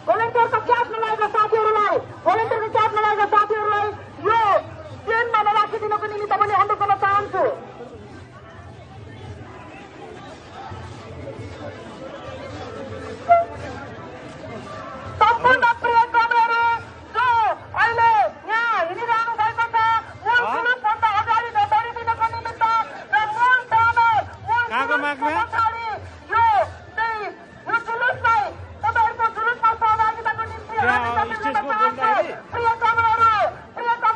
भोलिन्टियरको cash नलागेका साथीहरूलाई भोलिन्टियरको cash नलागेका साथीहरूलाई यो ट्रेनमा नराखिदिनको निमित्त पनि अनुरोध गर्न चाहन्छु। सम्पूर्ण प्रिय कर्मीहरू जो अहिले यहाँ हिँडिरहनु भएको छ मूल जुलुसभन्दा अगाडि नदौडिदिनको निमित्त र मूल ब्यानर पछाडि यो जुलुसलाई तपाईँहरूको जुलुसमा सहभागिताको निम्ति हामी तपाईँलाई चाहन्छु। प्रिय कर्मीहरू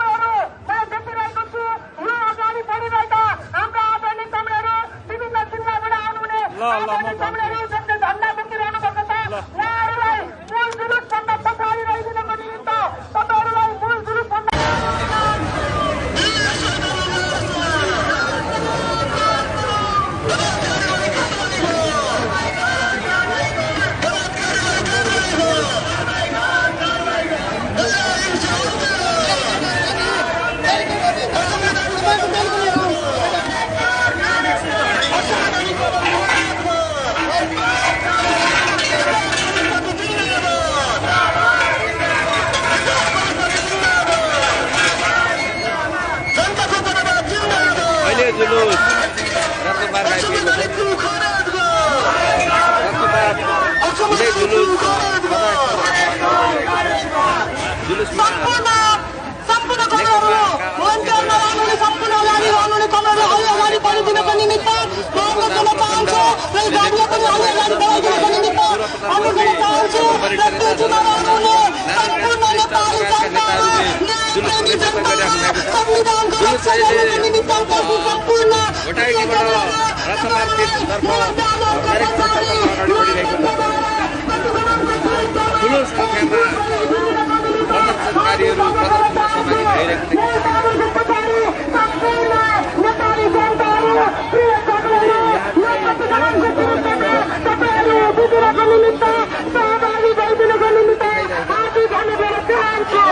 मैले देखिरहेको छु यो अगाडि बढिरहेका हाम्रा आदरणीय कर्मीहरू विभिन्न जिल्लाबाट आउनुहुने आदरणीय कर्मीहरू जसले झण्डा बोकिरहनु भएको छ उहाँहरूलाई मूल जुलुसभन्दा पछाडि रहिदिनको निमित्त तपाईँहरूलाई मूल जुलुसभन्दा जुलूस सम्पूर्ण कर्मीहरू भोलिन्टियर नराख्नुहुने सम्पूर्ण अगाडि रहनुहुने कर्मीहरूलाई अगाडि बढिदिनको निमित्त अनुरोध गर्न चाहन्छु र गाडीलाई पनि अगाडि बढाइदिनको निमित्त अनुरोध गर्न चाहन्छु र त्यो चुनाव रहनुहुने सम्पूर्ण नेपाली जनतामा न्यायप्रेमी जनता संविधानको रक्षा गर्नको निमित्त उपस्थित सम्पूर्ण प्रदर्शनकारीहरू प्रदर्शनमा सहभागी भइरहेका नेपाली जनताहरू प्रिय कर्मीहरू निमित्त सहभागी भइदिनको निमित्त हार्दिक धन्यवाद चाहन्छु।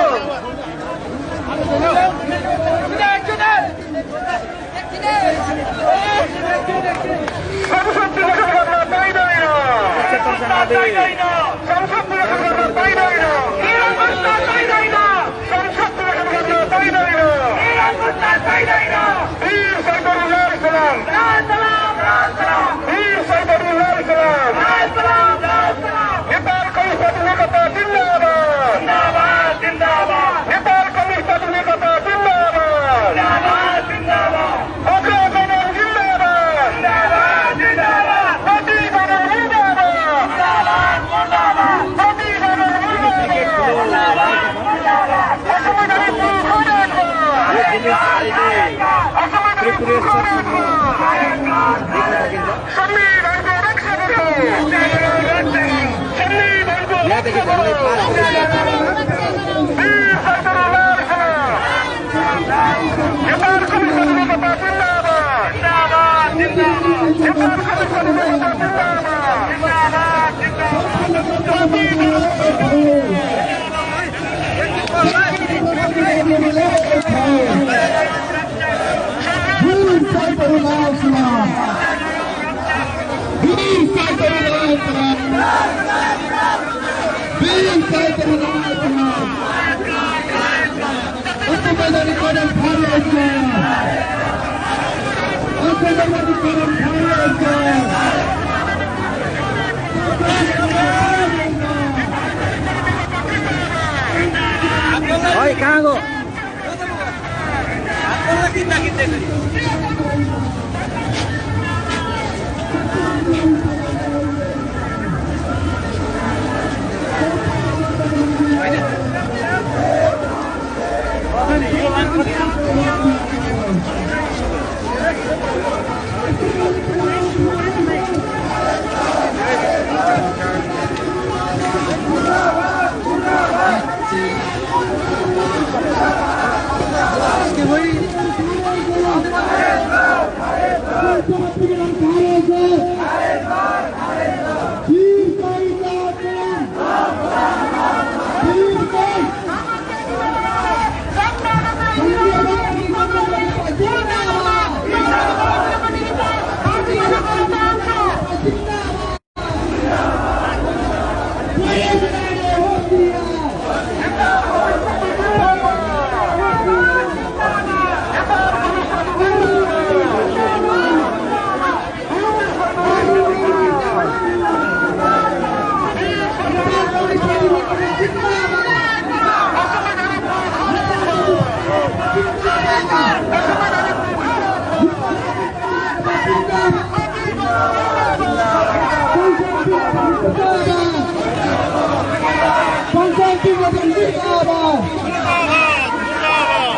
कहाँ गो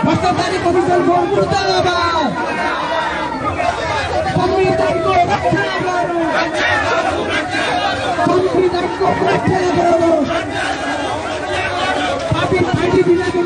भ्रष्टाचारी कमिसनको मुर्दाबाद संविधानको रक्षा गर्नु संविधानको रक्षा गर्नु पार्टी बिनाको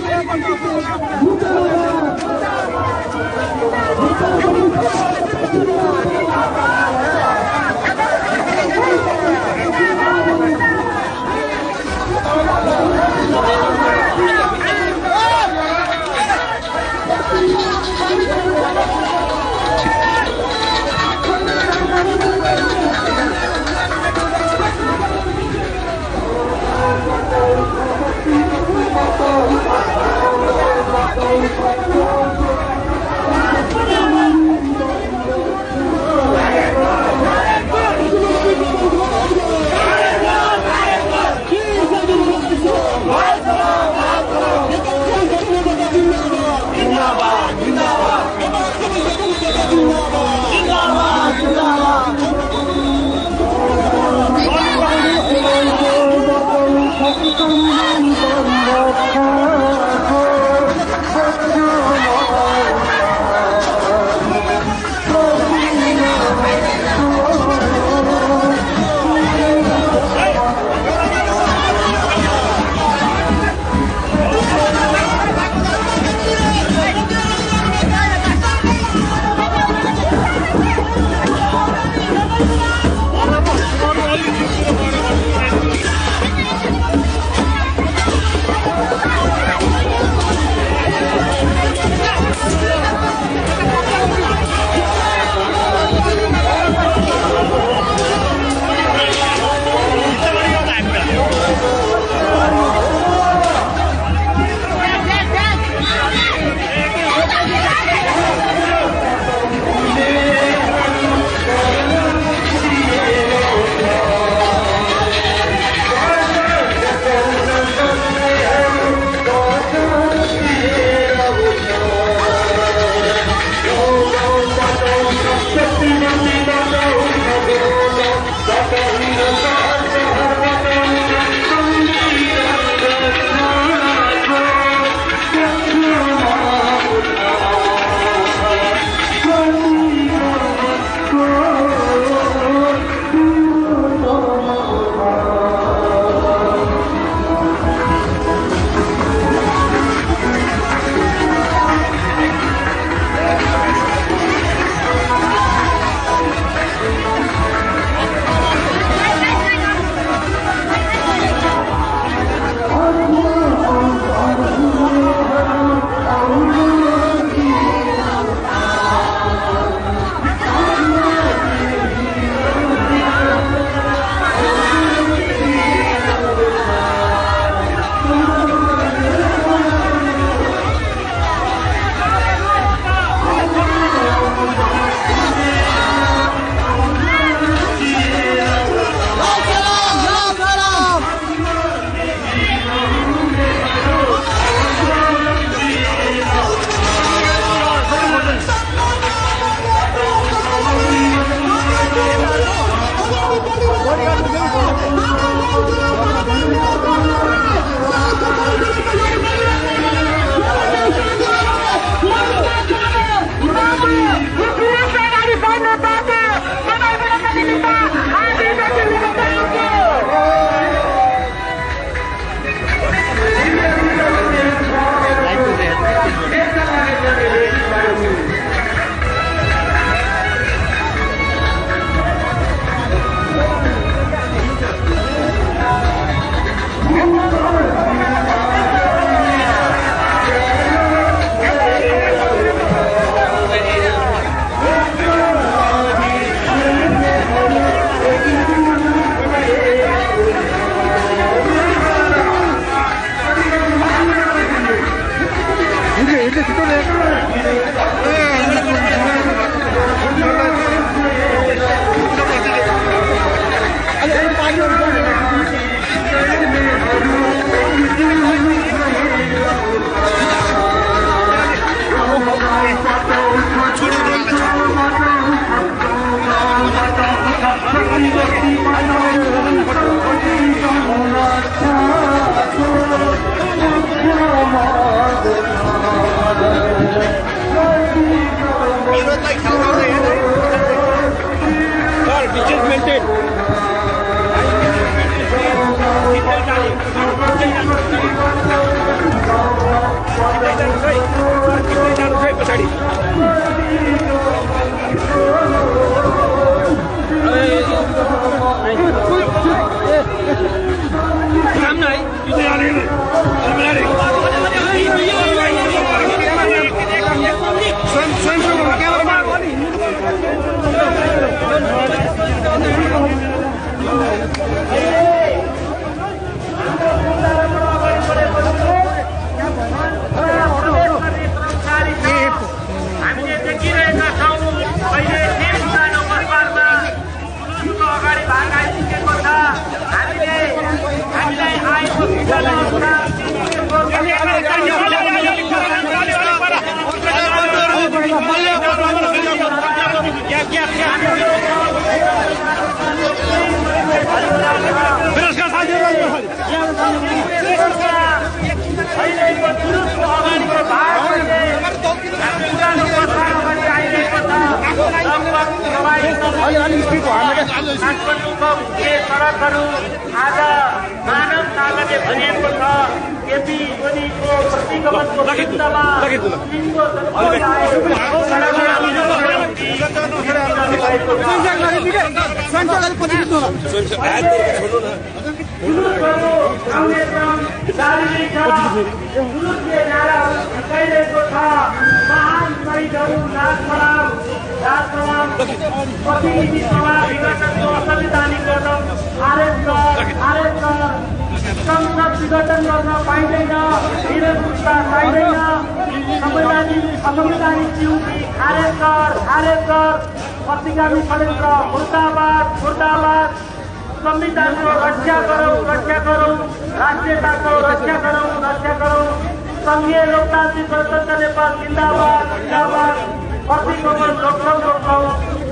आवाजलाई ख्याल गर्दै सर डिस्टेन्स मेन्टेन पछाडि हामीले देखिरहेका छौँ अहिले नम्बरमा अगाडि भाग आइसकेको छ। हामीलाई आएको अहिलेको जुलुसको अगाडिको भागले आइरहेको छ। काठमाडौँको मुख्य सडकहरू आज मानव सागरले भरिएको छ। केपी ओलीको प्रतिगमनको विरुद्धमा जुलुसले नाराहरू झुकाइरहेको छ। महान शहीदहरू राजप्रणाम प्रतिनिधि सभा विघटनको असंवैधानिक गर्न संसद विघटन गर्न पाइँदैन, निरंकुशता पाइँदैन, असंवैधानिक ड्युटी खारेज कर, प्रतिगामी षड्यन्त्र मुर्दाबाद, संविधानको रक्षा गरौँ, राष्ट्रियताको रक्षा गरौँ, संघीय लोकतान्त्रिक गणतन्त्र नेपाल जिन्दाबाद, प्रतिगमन रोक्छौँ,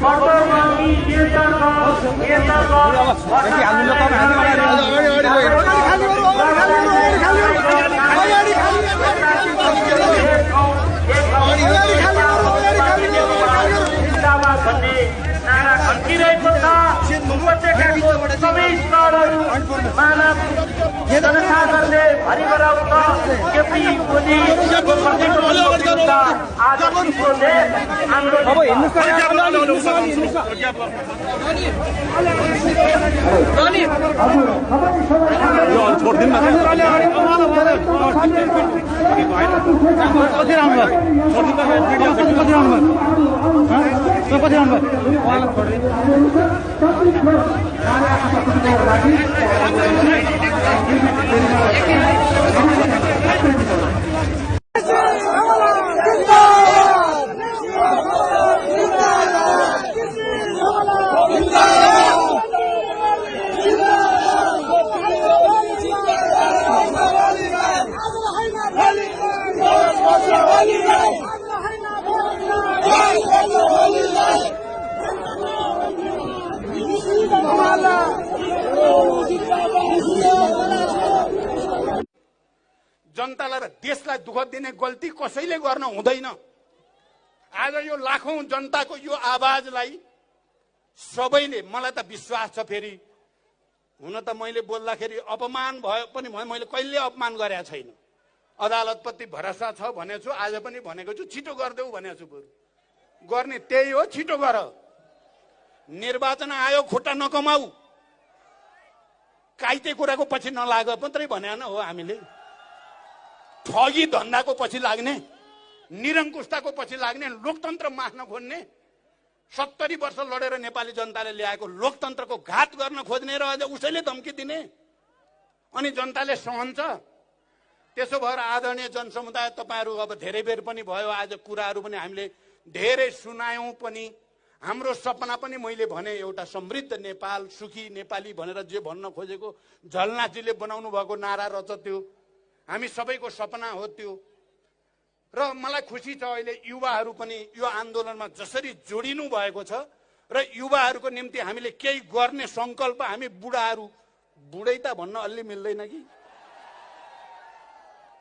बढ्दो महँगी नियन्त्रण जिन्दाबाद भन्ने नारा खड्किरहेको छ। उपत्यकाको सबै स्तरहरू मानव जनसागरले भरि गराउँछ। केपी ओलीको प्रतिगमनको विरुद्ध आज विश्व देश आन्दोलन जनतालाई र देशलाई दुःख दिने गल्ती कसैले गर्न हुँदैन। आज यो लाखौं जनताको यो आवाजलाई सबैले, मलाई त विश्वास छ, फेरि हुन त मैले बोल्दाखेरि अपमान भयो पनि मैले कहिले अपमान गरेका छैन। अदालतप्रति भरोसा छ भनेछु, आज पनि भनेको छु, छिटो गरिदेऊ भनेको छु। बरु गर्ने त्यही हो, छिटो गर। निर्वाचन आयोग खुट्टा नकमाऊ, काइते कुराको पछि नलाग मात्रै भने हो। हामीले ठगी धन्दाको पछि लाग्ने, निरंकुशताको पछि लाग्ने, लोकतन्त्र मास्न खोज्ने, 70 वर्ष लडेर नेपाली जनताले ल्याएको लोकतन्त्रको घात गर्न खोज्ने र अझ उसैले धम्की दिने, अनि जनताले सहन्छ। त्यसो भएर आदरणीय जनसमुदाय, तपाईहरू अब धेरै बेर पनि भयो, आज कुराहरू पनि हामीले धेरै सुनायौं पनि। हाम्रो सपना पनि मैले भने एउटा समृद्ध नेपाल, सुखी नेपाली भनेर जे भन्न खोजेको झलनाथजीले बनाउनु भएको नारा रहेछ त्यो हामी सबैको सपना हो त्यो। र मलाई खुसी छ अहिले युवाहरू पनि यो आन्दोलनमा जसरी जोडिनु भएको छ र युवाहरूको निम्ति हामीले केही गर्ने संकल्प, हामी बुढाहरू, बुढै त भन्न अलि मिल्दैन कि,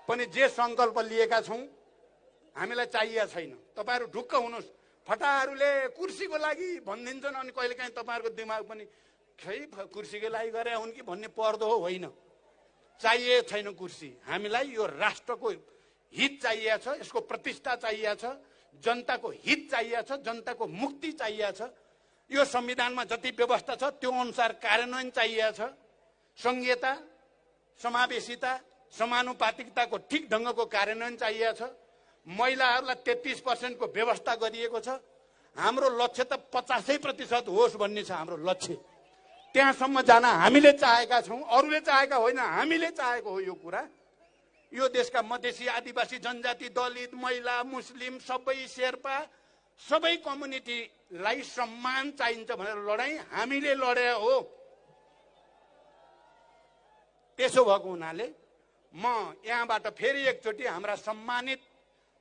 पनि जे संकल्प लिएका छौं हामीलाई चाहिएको छैन। तपाईहरू ढुक्क हुनुहोस्, फटाहरूले कुर्सीको लागि भनिदिन्छन् अनि कहिलेकाहीँ तपाईँहरूको दिमाग पनि खै कुर्सीको लागि गरे हुन् कि भन्ने पर्दो हो होइन। चाहिए छैन कुर्सी, हामीलाई यो राष्ट्रको हित चाहिएको छ, यसको प्रतिष्ठा चाहिएको छ, जनताको हित चाहिएको छ, जनताको मुक्ति चाहिएको छ। यो संविधानमा जति व्यवस्था छ त्यो अनुसार कार्यान्वयन चाहिएको छ। संघीयता, समावेशिता, समानुपातिकताको ठिक ढङ्गको कार्यान्वयन चाहिएको छ। महिलाहरूलाई 33% को व्यवस्था गरिएको छ। हाम्रो लक्ष्य त 50% होस् भन्ने छ हाम्रो लक्ष्य। त्यहाँसम्म जान हामीले चाहेका छौँ, अरूले चाहेका होइन, हामीले चाहेको हो यो कुरा। यो देशका मधेसी, आदिवासी, जनजाति, दलित, महिला, मुस्लिम, सबै शेर्पा, सबै कम्युनिटीलाई सम्मान चाहिन्छ भनेर लडाई हामीले लडे हो। त्यसो भएको हुनाले म यहाँबाट फेरि एकचोटि हाम्रा सम्मानित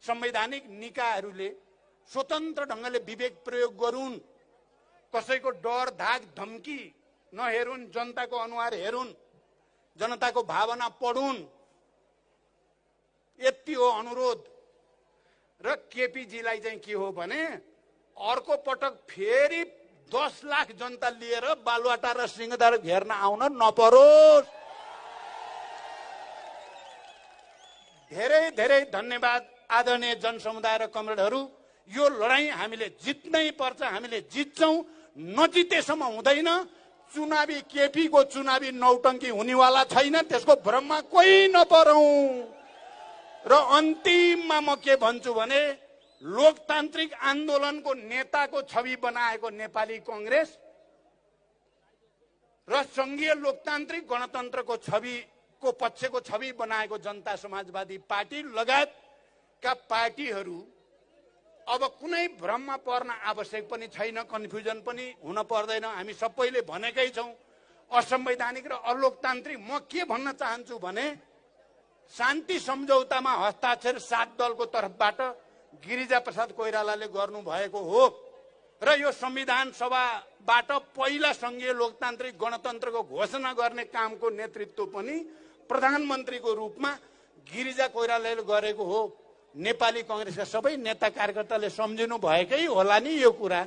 संवैधानिक निकायहरूले स्वतन्त्र ढङ्गले विवेक प्रयोग गरून्, कसैको डर धाक धम्की नहेरुन्, जनताको अनुहार हेरुन्, जनताको भावना पढुन्, यति हो अनुरोध। र केपीजीलाई चाहिँ के हो भने अर्को पटक फेरि 10 लाख जनता लिएर बालुवाटा र सिंहदरबार घेर्न आउन नपरोस्। धेरै धेरै धन्यवाद आदरणीय जनसमुदाय र कमरेडहरू। यो लडाईँ हामीले जित्नै पर्छ, हामीले जित्छौँ, नजितेसम्म हुँदैन। चुनावी केपी को चुनावी नौटंकी हुनेवाला छैन, त्यसको भ्रममा कोही नपरौं। र अन्तिममा म के भन्छु भने लोकतान्त्रिक आन्दोलनको नेताको छवि बनाएको नेपाली कांग्रेस र संघीय लोकतान्त्रिक गणतन्त्रको छविको पक्षको छवि बनाएको जनता समाजवादी पार्टी लगायतका पार्टीहरू अब कुनै भ्रममा पर्न आवश्यक पनि छैन, कन्फ्युजन पनि हुन पर्दैन। हामी सबैले भनेकै छौं असंवैधानिक र अलोकतान्त्रिक। म के भन्न चाहन्छु भने शान्ति सम्झौतामा हस्ताक्षर 7 दलको तर्फबाट गिरिजा प्रसाद कोइरालाले गर्नु भएको हो र यो संविधान सभाबाट पहिला संघीय लोकतान्त्रिक गणतन्त्रको घोषणा गर्ने कामको नेतृत्व पनि प्रधानमन्त्रीको रूपमा गिरिजा कोइरालाले गरेको हो। नेपाली कांग्रेसका सबै नेता कार्यकर्ताले सम्झिनु भएकै होला नि यो कुरा।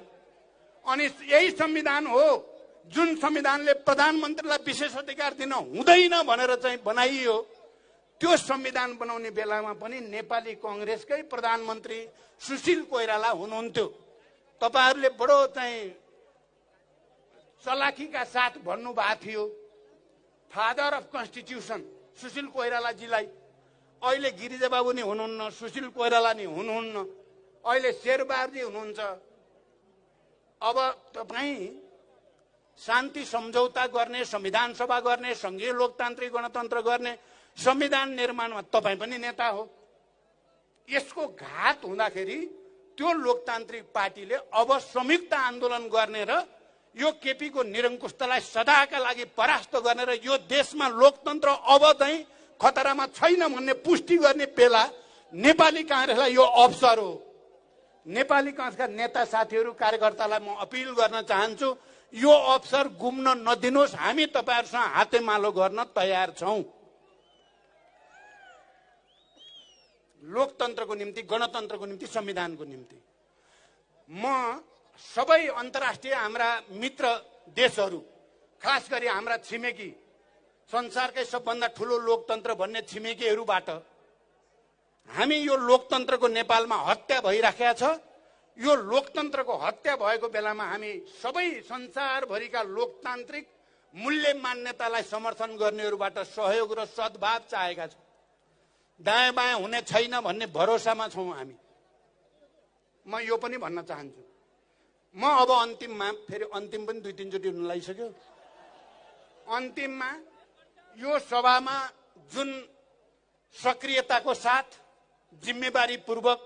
अनि यही संविधान हो जुन संविधानले प्रधानमन्त्रीलाई विशेष अधिकार दिन हुँदैन भनेर चाहिँ बनाइयो। त्यो संविधान बनाउने बेलामा पनि नेपाली कांग्रेसकै प्रधानमन्त्री सुशील कोइराला हुनुहुन्थ्यो। तपाईहरुले बडो चाहिँ चलाखीका साथ भन्नुभएको थियो फादर अफ कन्स्टिट्युसन सुशील कोइरालाजीलाई। अहिले गिरिजा बाबु नि हुनुहुन्न, सुशील कोइराला नि हुनुहुन्न, अहिले शेरबहादुरजी हुनुहुन्छ। अब तपाई शान्ति सम्झौता गर्ने, संविधान सभा गर्ने, संघीय लोकतान्त्रिक गणतन्त्र गर्ने, संविधान निर्माणमा तपाई पनि नेता हो। यसको घात हुँदाखेरि त्यो लोकतान्त्रिक पार्टीले अब संयुक्त आन्दोलन गर्ने र यो केपी को निरंकुशतालाई सदाका लागि परास्त गर्ने र यो देशमा लोकतन्त्र अब चाहिँ खतरामा छैन भन्ने पुष्टि गर्ने बेला नेपाली कांग्रेसलाई यो अवसर हो। नेपाली कांग्रेसका नेता साथीहरू कार्यकर्तालाई म अपिल गर्न चाहन्छु यो अवसर गुम्न नदिनुहोस्। हामी तपाईहरुसँग हातेमालो गर्न तयार छौं। लोकतन्त्रको निम्ति, गणतन्त्रको निम्ति, संविधानको निम्ति। म सबै अन्तर्राष्ट्रिय हाम्रा मित्र देशहरू, खास गरी हाम्रा छिमेकी, संसारकै सबभन्दा ठूलो लोकतन्त्र भन्ने छिमेकीहरूबाट हामी यो लोकतन्त्रको नेपालमा हत्या भइराखेको छ। यो लोकतन्त्रको हत्या भएको बेलामा हामी सबै संसारभरिका लोकतान्त्रिक मूल्य मान्यतालाई समर्थन गर्नेहरूबाट सहयोग र सद्भाव चाहेका छौं। दायाँ बायाँ हुने छैन भन्ने भरोसामा छौं हामी। म यो पनि भन्न चाहन्छु, म अब अन्तिममा फेरि अन्तिम पनि 2-3 चोटि हुन लागिसक्यो। अन्तिममा यो सभामा जुन सक्रियताको साथ जिम्मेवारी पूर्वक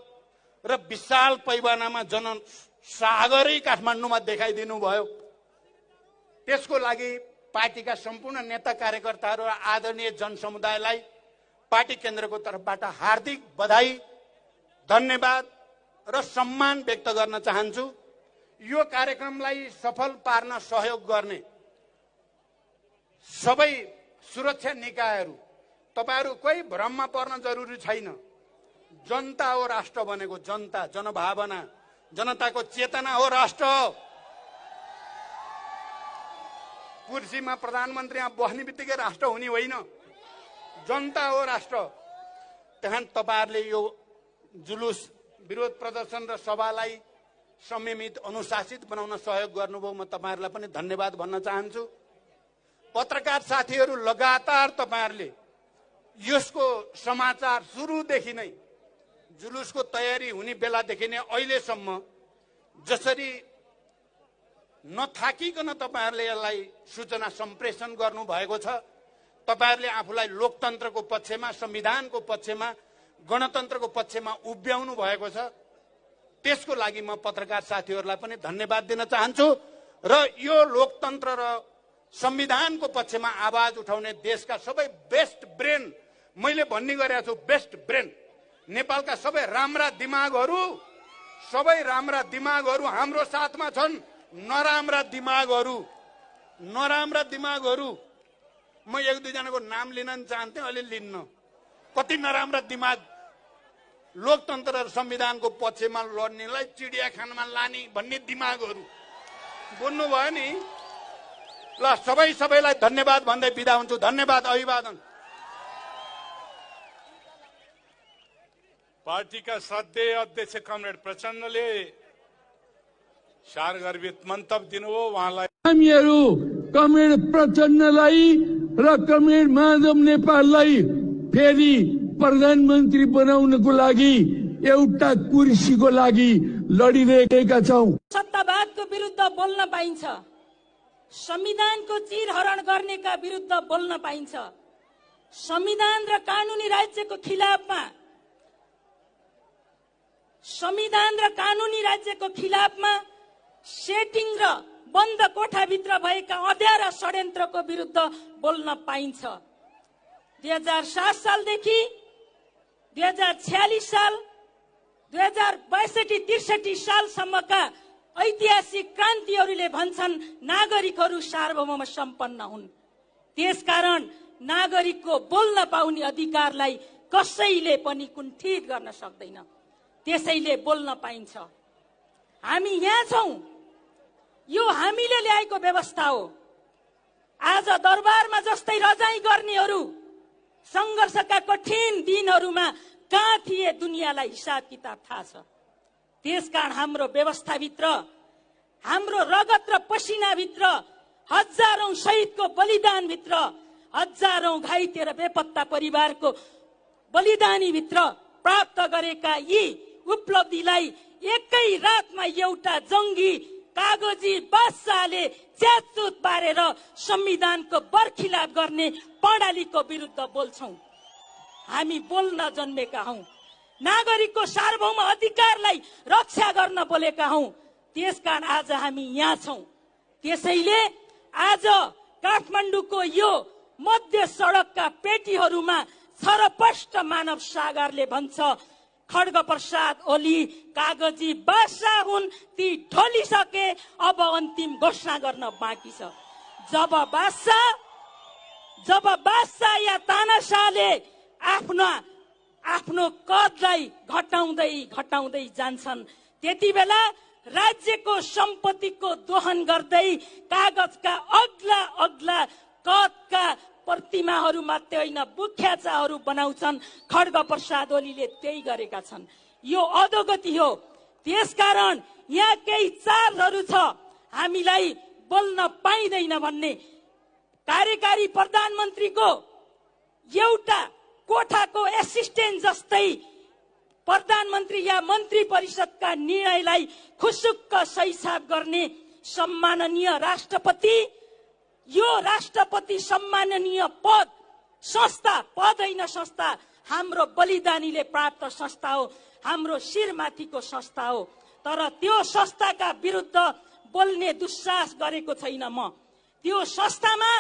र विशाल पैमानामा जनसागरै काठमाडौँमा देखाइदिनु भयो, त्यसको लागि पार्टीका सम्पूर्ण नेता कार्यकर्ताहरू र आदरणीय जनसमुदायलाई पार्टी केन्द्रको तर्फबाट हार्दिक बधाई, धन्यवाद र सम्मान व्यक्त गर्न चाहन्छु। यो कार्यक्रमलाई सफल पार्न सहयोग गर्ने सबै सुरक्षा निकायहरू, तपाईहरु कोही भ्रममा पर्न जरुरी छैन। जनता हो राष्ट्र बनेको, जनता, जनभावना, जनताको चेतना हो राष्ट्र। कुर्सीमा प्रधानमन्त्री यहाँ बस्ने बित्तिकै राष्ट्र हुने होइन, जनता हो राष्ट्र। त्यहाँ तपाईहरुले यो जुलुस, विरोध प्रदर्शन र सभालाई संयमित अनुशासित बनाउन सहयोग गर्नुभयो। म तपाईहरुलाई पनि धन्यवाद भन्न चाहन्छु। पत्रकार साथीहरु, लगातार तपाईहरुले यसको समाचार सुरुदेखि नै जुलुसको तयारी हुने बेलादेखि नै अहिलेसम्म जसरी नथाकिकन तपाईहरुले यसलाई सूचना सम्प्रेषण गर्नु भएको छ। तपाईहरुले आफूलाई लोकतन्त्रको पक्षमा, संविधानको पक्षमा, गणतन्त्रको पक्षमा उभ्याउनु भएको छ। त्यसको लागि म पत्रकार साथीहरुलाई पनि धन्यवाद दिन चाहन्छु। र यो लोकतन्त्र र संविधानको पक्षमा आवाज उठाउने देशका सबै बेस्ट ब्रेन, मैले भन्ने गरेको छु बेस्ट ब्रेन, नेपालका सबै राम्रा दिमागहरू हाम्रो साथमा छन्। नराम्रा दिमागहरू म एक दुई जनाको नाम लिन चाहन्थे, अहिले लिन्न। कति नराम्रा दिमाग लोकतन्त्र र संविधानको पक्षमा लड्नेलाई चिडियाखानामा लाने भन्ने दिमागहरू बोल्नुभयो नि। ल सबैलाई धन्यवाद भन्दै बिदा हुन्छु। धन्यवाद, अभिवादन। पार्टीका श्रद्धेय अध्यक्ष कमरेड प्रचण्डले सारगर्भित मन्तव्य दिनुभयो। उहाँलाई हामीहरू कमरेड प्रचण्डलाई र कमरेड माधव नेपाललाई फेरि प्रधानमन्त्री बनाउनको लागि एउटा कुर्सीको लागि लडिरहेका छौं। सत्तावादको विरुद्ध बोल्न पाइन्छ, संविधानको चिरहरण गर्नेका विरुद्ध बोल्न पाइन्छ, संविधान र कानुनी राज्यको खिलाफमा सेटिङ र बन्द कोठाभित्र भएका अँध्यारा षड्यन्त्रको विरुद्ध बोल्न पाइन्छ। 2007 सालदेखि 2046 साल 2062-63 सालसम्मका ऐतिहासिक क्रान्तिहरूले भन्छन् नागरिकहरू सार्वभौम सम्पन्न हुन्। त्यसकारण नागरिकको बोल्न पाउने अधिकारलाई कसैले पनि कुण्ठित गर्न सक्दैन। त्यसैले बोल्न पाइन्छ। हामी यहाँ छौं, यो हामीले ल्याएको व्यवस्था हो। आज दरबारमा जस्तै रजाई गर्नेहरू संघर्षका कठिन दिनहरूमा कहाँ थिए दुनियाँलाई हिसाब किताब थाहा छ। त्यसकारण हाम्रो व्यवस्थाभित्र, हाम्रो रगत र पसिनाभित्र, हजारौं शहीदको बलिदानभित्र, हजारौं घाइते र बेपत्ता परिवारको बलिदानीभित्र प्राप्त गरेका यी उपलब्धिलाई एकै रातमा एउटा जंगी कागजी बादशाहले च्यातचुत पारेर संविधानको बरखिलाफ गर्ने प्रणालीको विरुद्ध बोल्छौं। हामी बोल्न जन्मेका हौं, नागरिकको सार्वभौम अधिकारलाई रक्षा गर्न बोलेका हौं। त्यसकारण आज हामी यहाँ छौं। त्यसैले आज काठमाडौँको यो मध्य सडकका पेटीहरूमा छरपष्ट मानव सागरले भन्छ खड्ग प्रसाद ओली कागजी बादशाह हुन्, ती ढलिसके, अब अन्तिम घोषणा गर्न बाँकी छ। जब बादशाह या तानाशाहले आफ्नो कदलाई घटाउँदै जान्छन्, त्यति बेला राज्यको सम्पत्तिको दोहन गर्दै कागजका अग्ला कदका प्रतिमाहरू मात्रै होइन बुख्याचाहरू बनाउँछन्। खड्ग प्रसाद ओलीले त्यही गरेका छन्। यो अधोगति हो। त्यसकारण यहाँ केही चालहरू छ हामीलाई बोल्न पाइँदैन भन्ने। कार्यकारी प्रधानमन्त्रीको एउटा कोठाको एसिस्टेन्ट जस्तै प्रधानमन्त्री या मन्त्री परिषदका निर्णयलाई खुसुक्क सहीसाब गर्ने सम्माननीय राष्ट्रपति, यो राष्ट्रपति सम्माननीय पद होइन संस्था, हाम्रो बलिदानीले प्राप्त संस्था हो, हाम्रो शिरमाथिको संस्था हो। तर त्यो संस्थाका विरुद्ध बोल्ने दुस्साहस गरेको छैन म। त्यो संस्थामा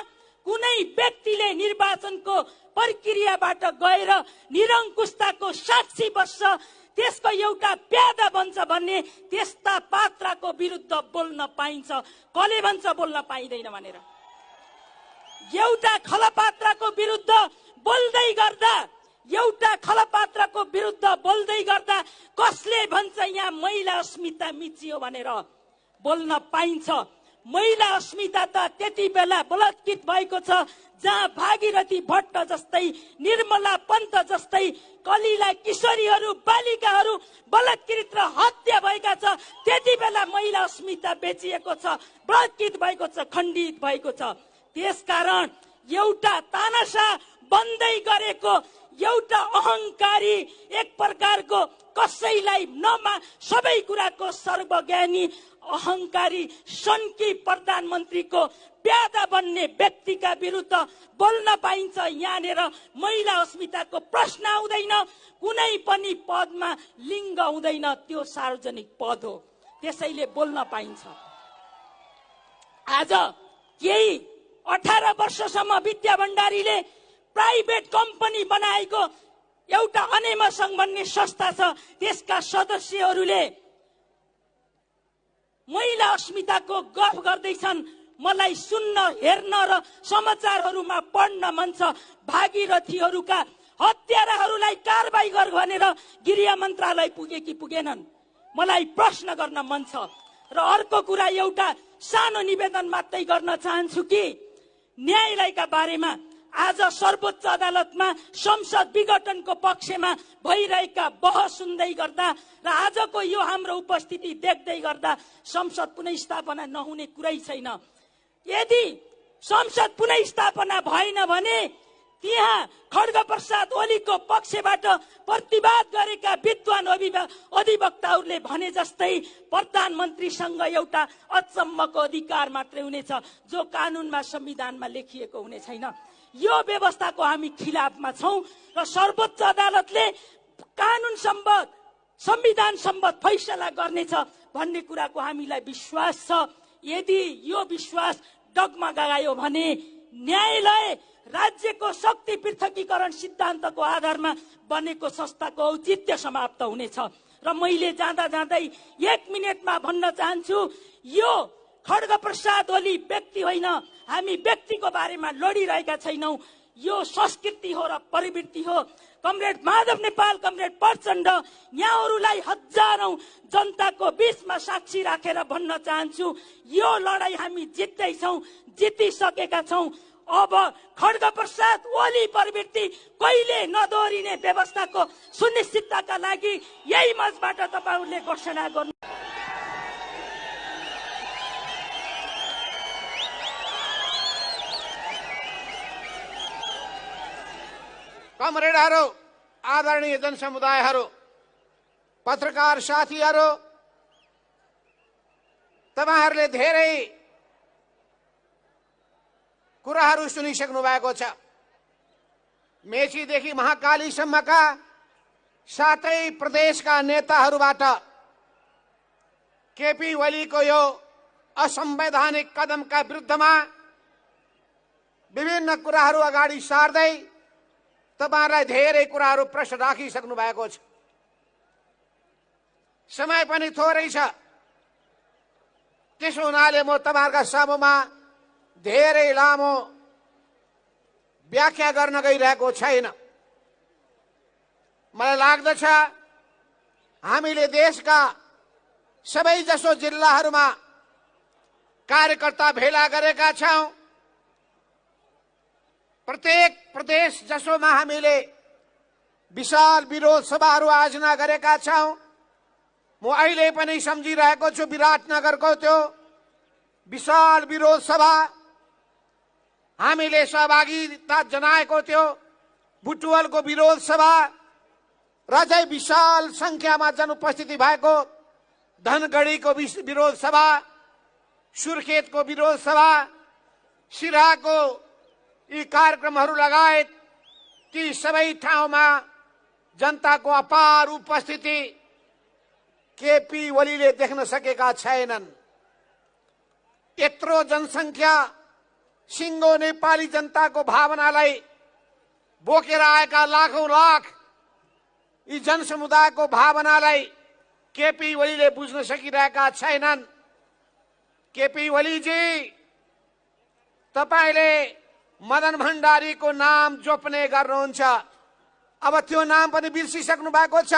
कुनै व्यक्तिले निर्वाचनको प्रक्रियाबाट गएर निरङ्कुशताको साक्षी बस्छ, त्यसको एउटा प्यादा बन्छ भन्ने त्यस्ता पात्रको विरुद्ध बोल्न पाइन्छ। कसले भन्छ बोल्न पाइँदैन भनेर? एउटा खलपात्रको विरुद्ध बोल्दै गर्दा एउटा खलपात्रको विरुद्ध बोल्दै गर्दा कसले भन्छ यहाँ महिला अस्मिता मिचियो भनेर बोल्न पाइन्छ? महिला अस्मिता त त्यति बेला बलात्कृत भएको छ जहाँ भागीरथी भट्ट जस्तै, निर्मला पन्त जस्तै कलिला किशोरीहरू, बालिकाहरू बलात्कृत र हत्या भएका छ। त्यति बेला महिला अस्मिता बेचिएको छ, बलात्कृत भएको छ, खण्डित भएको छ। त्यसकारण एउटा तानाशाह बन्दै गरेको, एउटा अहंकारी, एक प्रकारको कसैलाई सबै कुराको सर्वज्ञानी अहंकारी सन्की प्रधानमन्त्रीको प्यादा बन्ने व्यक्तिका विरुद्ध बोल्न पाइन्छ। यहाँनिर महिला अस्मिताको प्रश्न आउँदैन, कुनै पनि पदमा लिङ्ग हुँदैन, त्यो सार्वजनिक पद हो, त्यसैले बोल्न पाइन्छ। आज केही 18 वर्षसम्म विद्या भण्डारीले प्राइभेट कम्पनी बनाएको एउटा अनेमा संघ भन्ने संस्था छ, त्यसका सदस्यहरूले महिला अस्मिताको गफ गर्दैछन्। मलाई सुन्न, हेर्न र समाचारहरूमा पढ्न मन छ। भागीरथीहरूका हत्याराहरूलाई कारबाही गर भनेर गृह मन्त्रालय पुगे कि पुगेनन्? मलाई प्रश्न गर्न मन छ। र अर्को कुरा, एउटा सानो निवेदन मात्रै गर्न चाहन्छु कि न्यायालयका बारेमा आज सर्वोच्च अदालतमा संसद विघटनको पक्षमा भइरहेका बहस सुन्दै गर्दा र आजको यो हाम्रो उपस्थिति देख्दै गर्दा संसद पुनर्स्थापना नहुने कुरै छैन। यदि संसद पुनर्स्थापना भएन भने त्यहाँ खड्गप्रसाद ओलीको पक्षबाट प्रतिवाद गरेका विद्वान अधिवक्ताहरूले भने जस्तै प्रधानमन्त्रीसँग एउटा अचम्मको अधिकार मात्रै हुनेछ, जो कानूनमा, संविधानमा लेखिएको हुने छैन। यो व्यवस्थाको हामी खिलाफमा छौं र सर्वोच्च अदालतले कानून सम्बद्ध, संविधान सम्बद्ध फैसला गर्नेछ भन्ने कुराको हामीलाई विश्वास छ। यदि यो विश्वास डगमगायो भने न्यायालय राज्यको शक्ति पृथकीकरण सिद्धान्तको आधारमा बनेको संस्थाको औचित्य समाप्त हुनेछ। र मैले जाँदा जाँदै 1 मिनेटमा भन्न चाहन्छु, यो खड्गप्रसाद ओली व्यक्ति होइन, हामी व्यक्तिको बारेमा लडिरहेका छैनौं। यो संस्कृति हो र प्रवृत्ति हो। कमरेड माधव नेपाल, कमरेड प्रचण्ड, यहाँहरूलाई हजारौं जनताको बीचमा साक्षी राखेर भन्न चाहन्छु, यो लडाई हामी जित्दैछौं, जितिसकेका छौं। अब खड्गप्रसाद ओली प्रवृत्ति कहिले नदोहोरिने व्यवस्थाको सुनिश्चितताका लागि यही मञ्चबाट तपाईहरूले घोषणा गर्नु। कमरेडहरू, आदरणीय जनसमुदायहरू, पत्रकार साथीहरू, तपाईहरूले धेरै कुराहरू सुनिसक्नु भएको छ। मेचीदेखि महाकालीसम्मका सातै प्रदेशका नेताहरूबाट केपी ओलीको यो असंवैधानिक कदमका विरुद्धमा विभिन्न कुराहरू अगाडि सार्दै तपाईहरुलाई धेरै कुराहरू प्रश्न राखिसक्नु भएको छ। समय पनि थोरै छ, त्यसो हुनाले म तपाईहरुका सामुमा धेरै लामो व्याख्या गर्न गइरहेको छैन। मलाई लाग्दछ हामीले देशका सबैजसो जिल्लाहरूमा कार्यकर्ता भेला गरेका छौं। प्रत्येक प्रदेश जसोमा हामीले विशाल विरोध सभाहरू आयोजना गरेका छौं। म अहिले पनि सम्झिरहेको छु, विराटनगरको त्यो विशाल विरोध सभा हामीले सहभागिता जनाएको थियो। बुटवलको विरोध सभा र चाहिँ विशाल संख्यामा जनउपस्थिति भएको धनगढीको विरोध सभा, सुर्खेतको विरोध सभा, सिराहाको यी कार्यक्रमहरू लगायत ती सबै ठाउँमा जनताको अपार उपस्थिति केपी ओलीले देख्न सकेका छैनन्। यत्रो जनसंख्या सिङ्गो नेपाली जनताको भावनालाई बोकेर आएका लाखौं लाख यी जनसमुदायको भावनालाई केपी ओलीले बुझ्न सकिरहेका छैनन्। केपी ओलीजी, तपाईले मदन भण्डारीको नाम जोप्ने गर्नुहुन्छ। अब त्यो नाम पनि बिर्सिसक्नु भएको छ।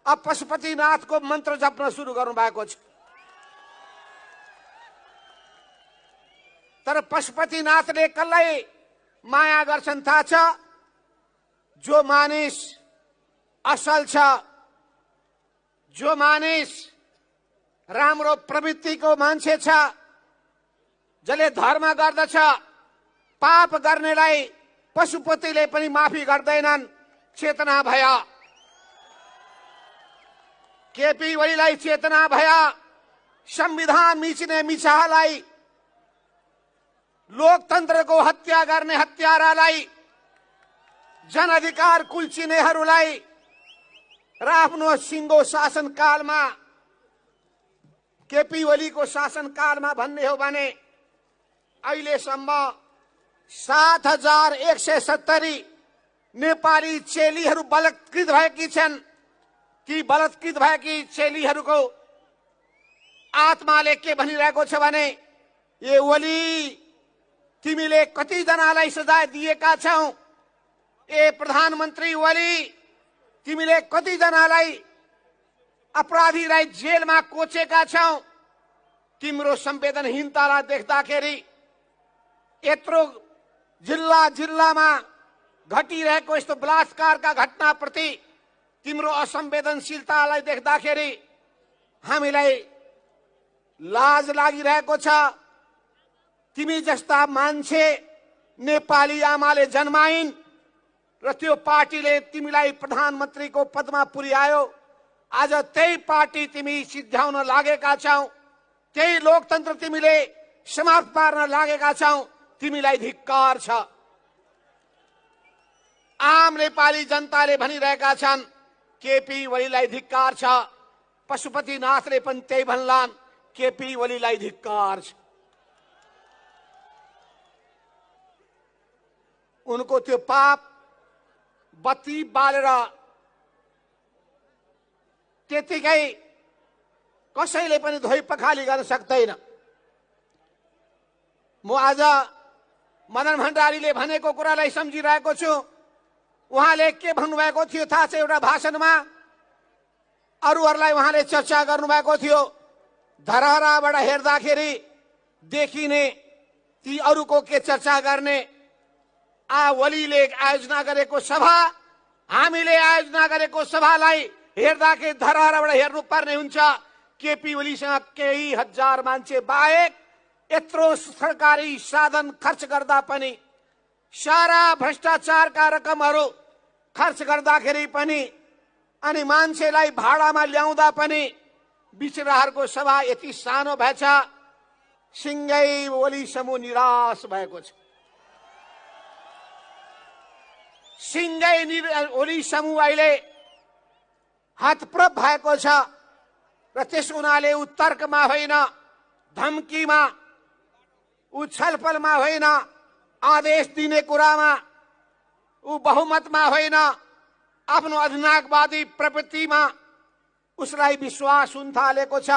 अब पशुपतिनाथको मन्त्र जप्न सुरु गर्नु भएको छ। तर पशुपतिनाथले कसलाई माया गर्छन् थाहा छ? जो मानिस असल छ, जो मानिस राम्रो प्रवृत्तिको मान्छे छ, जसले धर्म गर्दछ, पाप गर्नेलाई पशुपतिले पनि माफी गर्दैनन्। चेतना भया, केपी ओलीलाई चेतना भया। संविधान मिच्ने मिचाहलाई, लोकतन्त्रको हत्या गर्ने हत्यारालाई, जनअधिकार कुल्चिनेहरूलाई र आफ्नो सिङ्गो शासनकालमा, केपी ओलीको शासनकालमा भन्ने हो भने अहिलेसम्म 7170 नेपाली चेलीहरू बलात्कृत भएकी छन्। ती बलात्कृत भएकी चेलीहरूको आत्माले के भनिरहेको छ भने, ए ओली, तिमीले कतिजनालाई सजाय दिएका छौ? ए प्रधानमन्त्री ओली, तिमीले कतिजनालाई अपराधीलाई जेलमा कोचेका छौ? तिम्रो संवेदनहीनतालाई देख्दाखेरि यत्रो जिल्ला जिल्लामा घटिरहेको यस्तो बलात्कारका घटनाप्रति तिम्रो असंवेदनशीलतालाई देख्दाखेरि हामीलाई लाज लागिरहेको छ। तिमी जस्ता मान्छे नेपाली आमाले जन्माइन् र त्यो पार्टीले तिमीलाई प्रधानमन्त्रीको पदमा पुर्यायो। आज त्यही पार्टी तिमी सिद्ध्याउन लागेका छौ, त्यही लोकतन्त्र तिमीले समाप्त पार्न लागेका छौ। तिमीलाई धिक्कार छ। आम नेपाली जनताले भनिरहेका छन् केपी ओलीलाई धिक्कार छ। पशुपतिनाथले पनि त्यही भन्लान्, केपी ओलीलाई धिक्कार छ। उनको त्यो पाप बत्ती बालेर त्यतिकै कसैले पनि धोइ पखाली गर्न सक्दैन। म आज मदन भण्डारीले भनेको कुरालाई सम्झिरहेको छु। उहाँले के भन्नुभएको थियो थाहा छ? एउटा भाषणमा अरूहरूलाई उहाँले चर्चा गर्नुभएको थियो। धरहराबाट हेर्दाखेरि देखिने ती अरूको के चर्चा गर्ने, ओलीले आयोजना गरेको सभा, हामीले आयोजना गरेको सभालाई हेर्दाखेरि धरहराबाट हेर्नुपर्ने हुन्छ। केपी ओलीसँग केही हजार मान्छे बाहेक यत्रो सरकारी साधन खर्च गर्दा पनि, सारा भ्रष्टाचारका रकमहरू खर्च गर्दाखेरि पनि, अनि मान्छेलाई भाडामा ल्याउँदा पनि बिचराहरूको सभा यति सानो भएछ। सिंगै ओली समूह निराश भएको छ। सिंगै ओली समूह अहिले हतप्रभ भएको छ र त्यस उनीहरूले ऊ तर्कमा होइन, धम्कीमा, ऊ छलफलमा होइन, आदेश दिने कुरामा, ऊ बहुमतमा होइन, आफ्नो अधिनायकवादी प्रवृत्तिमा उसलाई विश्वास हुन थालेको छ।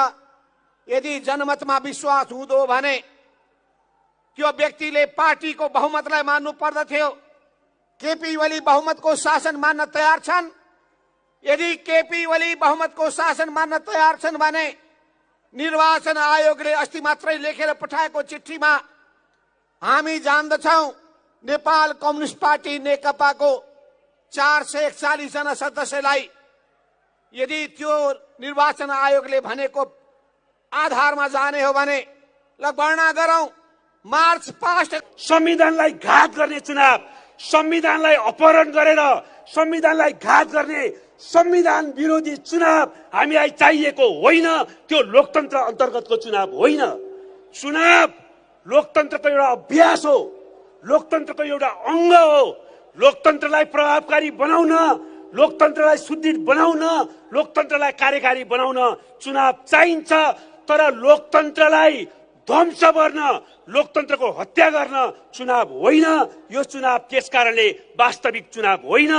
यदि जनमतमा विश्वास हुँदो भने त्यो व्यक्तिले पार्टीको बहुमतलाई मान्नु पर्दथ्यो। केपी ओली बहुमतको शासन मान्न तयार छन्। यदि केपी ओली बहुमतको शासन मान्न तयार छन् भने निर्वाचन आयोगले अस्ति मात्रै लेखेर पठाएको चिठीमा हामी जान्दछौं नेपाल कम्युनिस्ट पार्टी नेकपाको 441 जना सदस्यलाई यदि त्यो निर्वाचन आयोगले भनेको आधारमा जाने हो भने ल गणना गरौं। मार्च पास्ट संविधानलाई घात गर्ने चुनाव, संविधानलाई अपहरण गरेर संविधानलाई घात गर्ने संविधान विरोधी चुनाव हामीलाई चाहिएको होइन। त्यो लोकतन्त्र अन्तर्गतको चुनाव होइन। चुनाव लोकतन्त्रको एउटा अभ्यास हो, लोकतन्त्रको एउटा अंग हो। लोकतन्त्रलाई प्रभावकारी बनाउन, लोकतन्त्रलाई सुदृढ बनाउन, लोकतन्त्रलाई कार्यकारी बनाउन चुनाव चाहिन्छ। तर लोकतन्त्रलाई ध्वंस गर्न, लोकतन्त्रको हत्या गर्न चुनाव होइन। यो चुनाव त्यसकारणले वास्तविक चुनाव होइन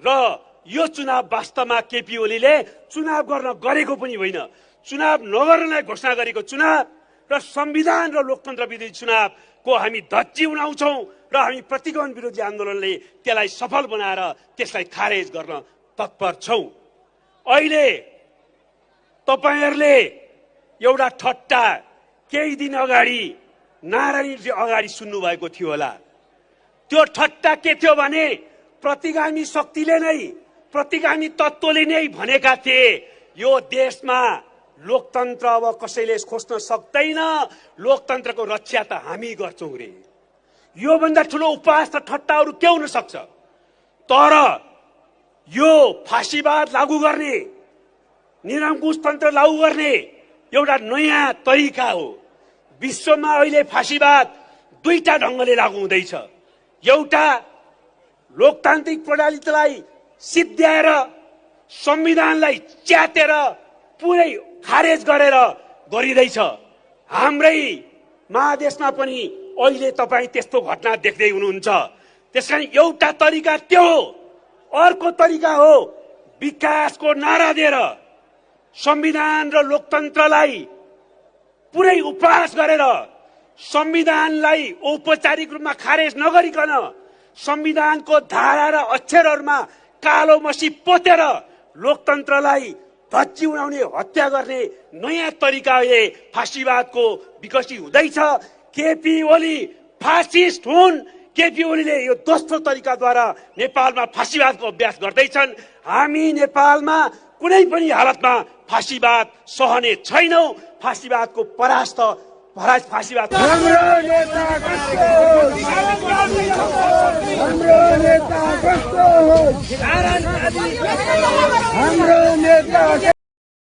र यो चुनाव वास्तवमा केपी ओलीले चुनाव गर्न गरेको पनि होइन। चुनाव नगर्नलाई घोषणा गरेको चुनाव र संविधान र लोकतन्त्र विरोधी चुनाव को हामी धज्जी उडाउँछौँ र हामी प्रतिगमन विरोधी आन्दोलनले त्यसलाई सफल बनाएर त्यसलाई खारेज गर्न तत्पर छौं। अहिले तपाईहरुले एउटा ठट्टा केही दिन अगाडि नारायणजी अगाडि सुन्नु भएको थियो होला। त्यो ठट्टा के थियो भने प्रतिगामी शक्तिले नै, प्रतिगामी तत्त्वले नै भनेका थिए यो देशमा लोकतन्त्र अब कसैले खोज्न सक्दैन, लोकतन्त्रको रक्षा त हामी गर्छौं रे। यो भन्दा ठूलो उपहास र ठट्टाहरू के हुन सक्छ? तर यो फाँसीवाद लागू गर्ने, निरङ्कुश तन्त्र लागू गर्ने एउटा नयाँ तरिका हो। विश्वमा अहिले फाँसीवाद दुईटा ढंगले लागू हुँदैछ। एउटा लोकतान्त्रिक प्रणालीलाई सिद्ध्याएर संविधानलाई च्यातेर पुरै खारेज गरेर गरिँदैछ। हाम्रै महादेशमा पनि अहिले तपाई त्यस्तो घटना देख्दै हुनुहुन्छ। त्यसकारण एउटा तरिका त्यो हो। अर्को तरिका हो विकासको नारा दिएर संविधान र लोकतन्त्रलाई पुरै उपहास गरेर संविधानलाई औपचारिक रूपमा खारेज नगरिकन संविधानको धारा र अक्षरहरूमा कालो मसी पोतेर लोकतन्त्रलाई धज्जी उडाउने, हत्या गर्ने नयाँ तरिकाले फाँसीवादको विकसित हुँदैछ। केपी ओली फासिस्ट हुन्। केपी ओलीले यो दोस्रो तरिकाद्वारा नेपालमा फाँसीवादको अभ्यास गर्दैछन्। हामी नेपालमा कुनै पनि हालतमा फाँसीवाद सहने छैनौं। फाँसीवादको परास्त फाँसीवाद हाम्रो नेता